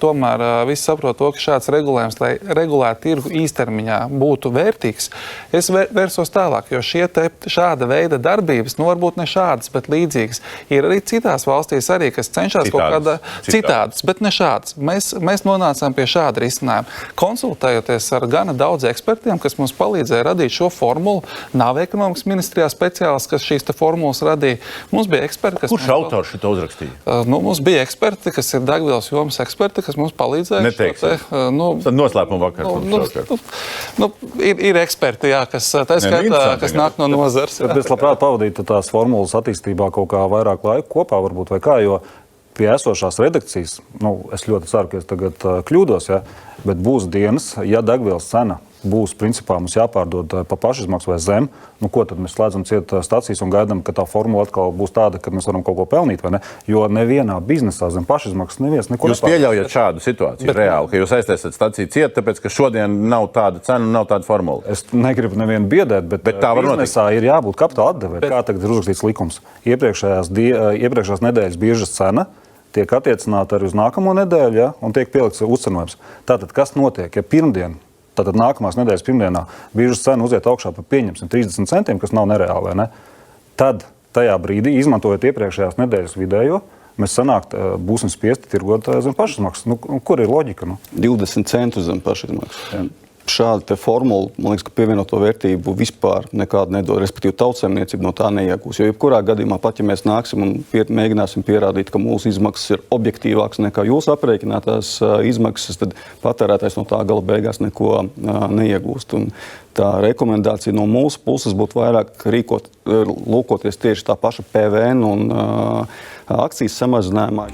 Tomēr visi saprot to, ka šāds regulējums, lai regulētu tirgu īstermiņā, būtu vērtīgs. Es vērsos tālāk, jo šāda veida darbības, varbūt ne šādas, bet līdzīgas, ir arī citās valstīs, arī, kas cenšas kaut kādā citādas, bet ne šādas. Mēs nonācām pie šāda risinājuma. Konsultējoties ar gana daudz ekspertiem, kas mums palīdzēja radīt šo formulu, nav ekonomikas ministrijā speciālists, kas šīs formulas radīja. Mums bija eksperti, kas... Kurš autors šito uzrakstīja? Mums bija eksperti, kas ir degvielas jomas eksperti, kas mums palīdzēja. Neteiksim. Tad noslēpuma vakar. Ir eksperti, jā, kas tā skaitā, kas nāk no nozars. Es labprāt pavadītu tās formulas attīstībā kaut kā vairāk laika kopā, varbūt, vai kā, jo pie esošās redakcijas, es ļoti ceru, ka es tagad kļūdos, ja, bet būs dienas, ja degvielas cena būs, principā, mums jāpārdod pa pašizmaksu vai zem, ko tad mēs slēdzam ciet stacijas un gaidām, ka tā formula atkal būs tāda, ka mēs varam kaut ko pelnīt, vai ne? Jo nevienā biznesā zem pašizmaksas neviens neko Jūs pieļaujat šādu situāciju reāli, ka jūs aiztaisat staciju ciet, tāpēc, ka šodien nav tāda cena, nav tāda formula? Es negribu nevienu biedēt, bet tā biznesā ir jābūt kapitāla atdevē. Kā tagad ir uzrakstīts likums? Iepriekšējās nedēļas biržas cena tiek attiecināta arī uz nākamo nedēļu, ja, un tiek pielikts uzcenojums. Tātad, kas notiek, ja pirmdien, tātad nākamās nedēļas pirmdienā biržas cena uziet augšā par pieņemsim 30 centiem, kas nav nereāli, ne? Tad tajā brīdī, izmantojot iepriekšējās nedēļas vidējo, mēs būsim spiesti tirgot zem pašizmaksas. Kur ir loģika? 20 centus zem pašizmaksas. Šāda formula, man liekas, ka pievienoto vērtību vispār nekādu nedod, respektīvi tautsēmniecība no tā neiegūs. Jo jebkurā gadījumā, pat ja mēs nāksim un mēģināsim pierādīt, ka mūsu izmaksas ir objektīvākas nekā jūsu aprēķinātās izmaksas, tad patērētājs no tā gala beigās neko neiegūst. Un tā rekomendācija no mūsu puses būtu vairāk lūkoties tieši tā paša PVN un akcijas samazinājumā.